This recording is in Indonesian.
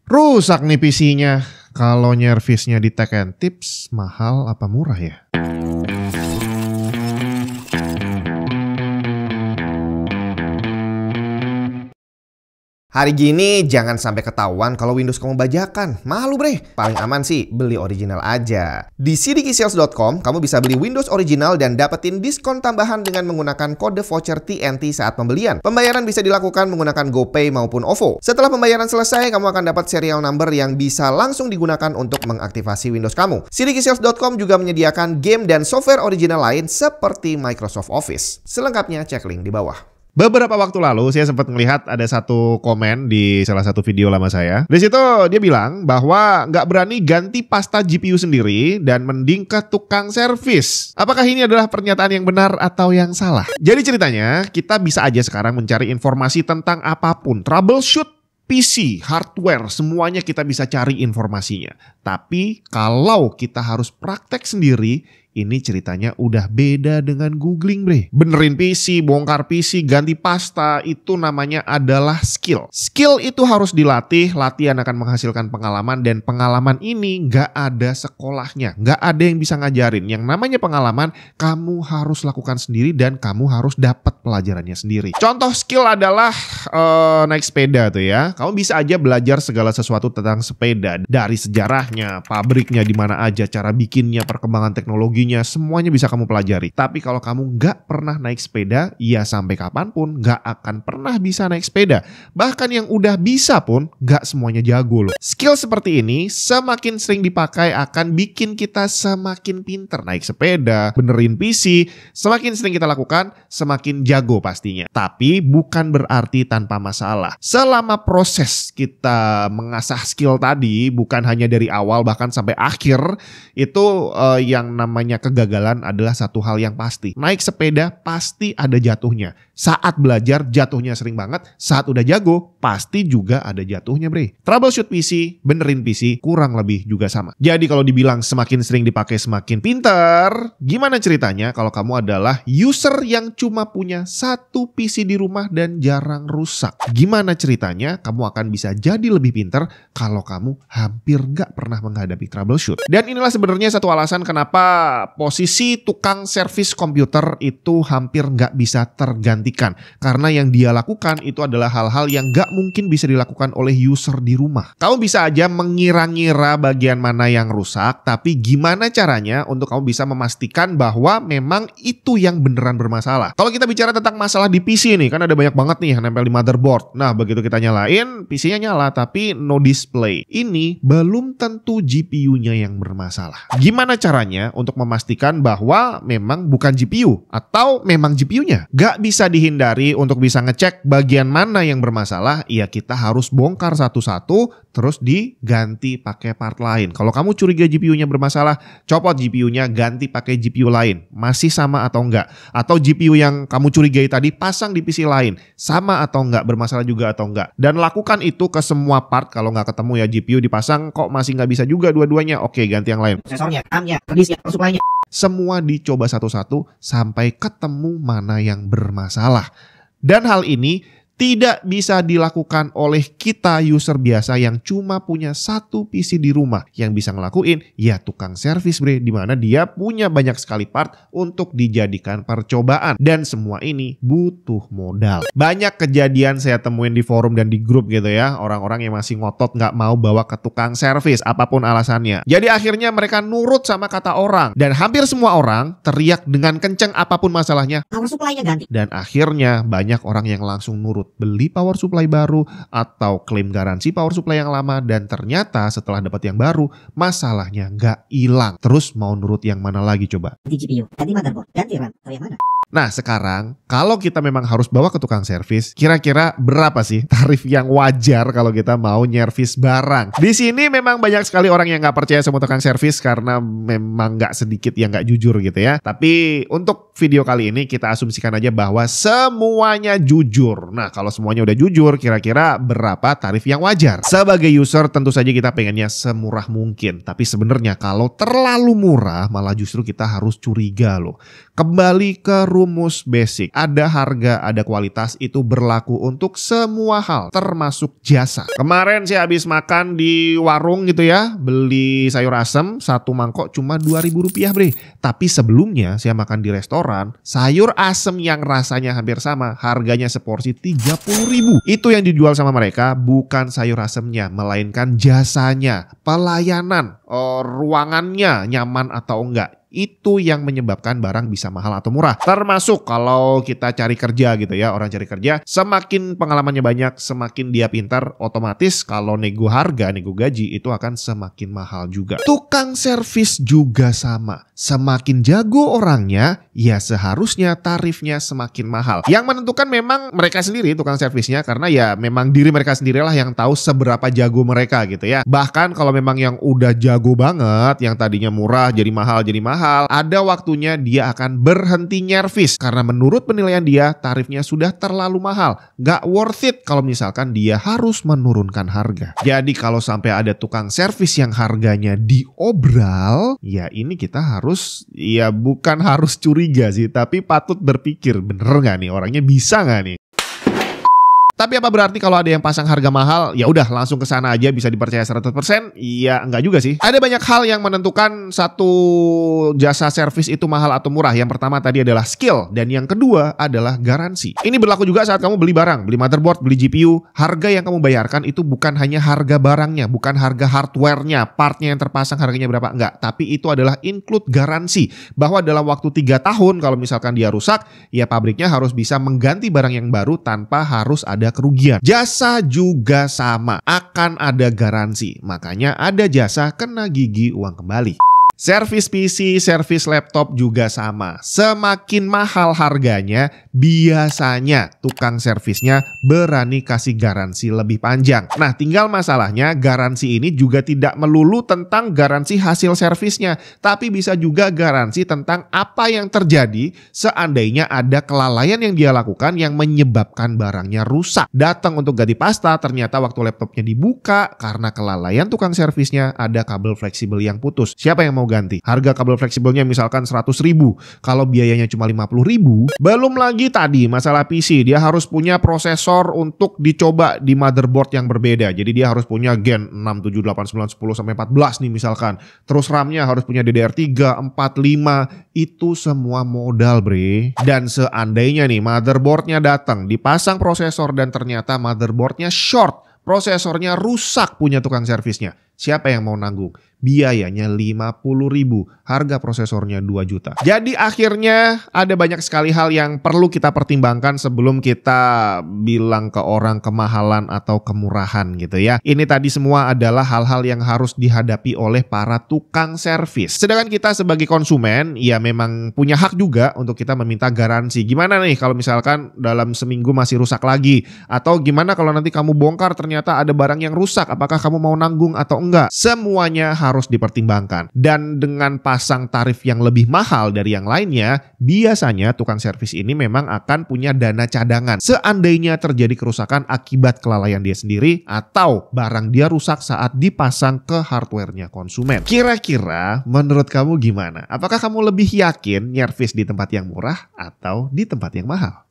Rusak nih PC-nya. Kalau nyervisnya di Tech and Tips, mahal apa murah ya? Hari gini jangan sampai ketahuan kalau Windows kamu bajakan. Malu bre. Paling aman sih beli original aja. Di cdkisales.com kamu bisa beli Windows original dan dapetin diskon tambahan dengan menggunakan kode voucher TNT saat pembelian. Pembayaran bisa dilakukan menggunakan GoPay maupun OVO. Setelah pembayaran selesai, kamu akan dapat serial number yang bisa langsung digunakan untuk mengaktifasi Windows kamu. cdkisales.com juga menyediakan game dan software original lain seperti Microsoft Office. Selengkapnya cek link di bawah. Beberapa waktu lalu saya sempat melihat ada satu komen di salah satu video lama saya. Di situ dia bilang bahwa nggak berani ganti pasta GPU sendiri dan mending ke tukang servis. Apakah ini adalah pernyataan yang benar atau yang salah? Jadi ceritanya kita bisa aja sekarang mencari informasi tentang apapun, troubleshoot PC, hardware, semuanya kita bisa cari informasinya. Tapi kalau kita harus praktek sendiri, ini ceritanya udah beda dengan googling bre. Benerin PC, bongkar PC, ganti pasta, itu namanya adalah skill. Skill itu harus dilatih, latihan akan menghasilkan pengalaman, dan pengalaman ini nggak ada sekolahnya. Nggak ada yang bisa ngajarin. Yang namanya pengalaman, kamu harus lakukan sendiri dan kamu harus dapat pelajarannya sendiri. Contoh skill adalah naik sepeda tuh ya. Kamu bisa aja belajar segala sesuatu tentang sepeda. Dari sejarahnya, pabriknya di mana aja, cara bikinnya, perkembangan teknologi, semuanya bisa kamu pelajari. Tapi kalau kamu nggak pernah naik sepeda, ya sampai kapanpun nggak akan pernah bisa naik sepeda. Bahkan yang udah bisa pun nggak semuanya jago loh. Skill seperti ini semakin sering dipakai akan bikin kita semakin pinter naik sepeda, benerin PC. Semakin sering kita lakukan, semakin jago pastinya. Tapi bukan berarti tanpa masalah. Selama proses kita mengasah skill tadi, bukan hanya dari awal bahkan sampai akhir, itu yang namanya kegagalan adalah satu hal yang pasti. Naik sepeda pasti ada jatuhnya. Saat belajar jatuhnya sering banget. Saat udah jago pasti juga ada jatuhnya bre. Troubleshoot PC, benerin PC kurang lebih juga sama. Jadi kalau dibilang semakin sering dipakai semakin pinter, gimana ceritanya kalau kamu adalah user yang cuma punya satu PC di rumah dan jarang rusak? Gimana ceritanya kamu akan bisa jadi lebih pinter kalau kamu hampir nggak pernah menghadapi troubleshoot? Dan inilah sebenarnya satu alasan kenapa posisi tukang servis komputer itu hampir nggak bisa tergantikan. Karena yang dia lakukan itu adalah hal-hal yang nggak mungkin bisa dilakukan oleh user di rumah. Kamu bisa aja mengira-ngira bagian mana yang rusak, tapi gimana caranya untuk kamu bisa memastikan bahwa memang itu yang beneran bermasalah. Kalau kita bicara tentang masalah di PC nih, kan ada banyak banget nih yang nempel di motherboard. Nah, begitu kita nyalain, PC-nya nyala tapi no display. Ini belum tentu GPU-nya yang bermasalah. Gimana caranya untuk memastikan bahwa memang bukan GPU atau memang GPU-nya? Gak bisa dihindari untuk bisa ngecek bagian mana yang bermasalah, ya kita harus bongkar satu-satu terus diganti pakai part lain. Kalau kamu curiga GPU-nya bermasalah, copot GPU-nya, ganti pakai GPU lain. Masih sama atau enggak? Atau GPU yang kamu curigai tadi pasang di PC lain, sama atau enggak? Bermasalah juga atau enggak? Dan lakukan itu ke semua part. Kalau nggak ketemu ya GPU dipasang kok masih nggak bisa juga dua-duanya, oke ganti yang lain. Prosesornya, RAM-nya, disknya, supply-nya. Semua dicoba satu-satu sampai ketemu mana yang bermasalah. Dan hal ini tidak bisa dilakukan oleh kita user biasa yang cuma punya satu PC di rumah. Yang bisa ngelakuin ya tukang servis bre, dimana dia punya banyak sekali part untuk dijadikan percobaan. Dan semua ini butuh modal. Banyak kejadian saya temuin di forum dan di grup gitu ya. Orang-orang yang masih ngotot nggak mau bawa ke tukang servis apapun alasannya. Jadi akhirnya mereka nurut sama kata orang. Dan hampir semua orang teriak dengan kenceng apapun masalahnya, Power supply-nya ganti. dan akhirnya banyak orang yang langsung nurut. Beli power supply baru atau klaim garansi power supply yang lama, dan ternyata setelah dapat yang baru masalahnya nggak hilang. Terus mau nurut yang mana lagi coba? Ganti GPU, ganti motherboard, ganti RAM, atau yang mana? Nah sekarang kalau kita memang harus bawa ke tukang servis, kira-kira berapa sih tarif yang wajar kalau kita mau nyervis barang? Di sini memang banyak sekali orang yang nggak percaya sama tukang servis karena memang nggak sedikit yang nggak jujur gitu ya. Tapi untuk video kali ini kita asumsikan aja bahwa semuanya jujur. Nah kalau semuanya udah jujur, kira-kira berapa tarif yang wajar? Sebagai user tentu saja kita pengennya semurah mungkin. Tapi sebenarnya kalau terlalu murah malah justru kita harus curiga loh. Kembali ke rumah rumus basic. Ada harga, ada kualitas, itu berlaku untuk semua hal, termasuk jasa. Kemarin saya habis makan di warung gitu ya, beli sayur asem, satu mangkok cuma Rp2.000 bre. Tapi sebelumnya saya makan di restoran, sayur asem yang rasanya hampir sama, harganya seporsi Rp30.000. Itu yang dijual sama mereka bukan sayur asemnya, melainkan jasanya, pelayanan, ruangannya nyaman atau enggak. Itu yang menyebabkan barang bisa mahal atau murah. Termasuk kalau kita cari kerja gitu ya, orang cari kerja, semakin pengalamannya banyak, semakin dia pintar, otomatis kalau nego harga, nego gaji itu akan semakin mahal juga. Tukang servis juga sama. Semakin jago orangnya, ya seharusnya tarifnya semakin mahal. Yang menentukan memang mereka sendiri, tukang servisnya, karena ya memang diri mereka sendirilah yang tahu seberapa jago mereka gitu ya. Bahkan kalau memang yang udah jago banget, yang tadinya murah jadi mahal, ada waktunya dia akan berhenti nyervis karena menurut penilaian dia tarifnya sudah terlalu mahal. Gak worth it kalau misalkan dia harus menurunkan harga. Jadi kalau sampai ada tukang servis yang harganya diobral, ya ini kita harus, ya bukan harus curiga sih, tapi patut berpikir bener gak nih orangnya, bisa gak nih? Tapi apa berarti kalau ada yang pasang harga mahal, ya udah langsung ke sana aja bisa dipercaya 100%? Iya, enggak juga sih. Ada banyak hal yang menentukan satu jasa servis itu mahal atau murah. Yang pertama tadi adalah skill, dan yang kedua adalah garansi. Ini berlaku juga saat kamu beli barang, beli motherboard, beli GPU. Harga yang kamu bayarkan itu bukan hanya harga barangnya, bukan harga hardware-nya, partnya yang terpasang harganya berapa, enggak. Tapi itu adalah include garansi, bahwa dalam waktu 3 tahun kalau misalkan dia rusak, ya pabriknya harus bisa mengganti barang yang baru tanpa harus ada kerugian. Jasa juga sama, akan ada garansi. Makanya ada jasa kena gigi uang kembali. Servis PC, servis laptop juga sama. Semakin mahal harganya, biasanya tukang servisnya berani kasih garansi lebih panjang. Nah, tinggal masalahnya garansi ini juga tidak melulu tentang garansi hasil servisnya, tapi bisa juga garansi tentang apa yang terjadi seandainya ada kelalaian yang dia lakukan yang menyebabkan barangnya rusak. Datang untuk ganti pasta, ternyata waktu laptopnya dibuka karena kelalaian tukang servisnya ada kabel fleksibel yang putus. Siapa yang mau ganti? Harga kabel fleksibelnya misalkan 100.000, kalau biayanya cuma 50.000. Belum lagi tadi masalah PC, dia harus punya prosesor untuk dicoba di motherboard yang berbeda. Jadi dia harus punya Gen 6, 7, 8, 9, 10 sampai 14 nih misalkan. Terus RAM-nya harus punya DDR3, 4, 5. Itu semua modal bre. Dan seandainya nih motherboardnya datang, dipasang prosesor dan ternyata motherboardnya short, prosesornya rusak punya tukang servisnya, siapa yang mau nanggung? Biayanya 50.000, harga prosesornya 2 juta. Jadi akhirnya ada banyak sekali hal yang perlu kita pertimbangkan sebelum kita bilang ke orang kemahalan atau kemurahan gitu ya. Ini tadi semua adalah hal-hal yang harus dihadapi oleh para tukang servis. Sedangkan kita sebagai konsumen, ya memang punya hak juga untuk kita meminta garansi. Gimana nih kalau misalkan dalam seminggu masih rusak lagi? Atau gimana kalau nanti kamu bongkar ternyata ada barang yang rusak? Apakah kamu mau nanggung atau enggak? Semuanya harus dipertimbangkan. Dan dengan pasang tarif yang lebih mahal dari yang lainnya, biasanya tukang servis ini memang akan punya dana cadangan. Seandainya terjadi kerusakan akibat kelalaian dia sendiri atau barang dia rusak saat dipasang ke hardware-nya konsumen. Kira-kira menurut kamu gimana? Apakah kamu lebih yakin nyervis di tempat yang murah atau di tempat yang mahal?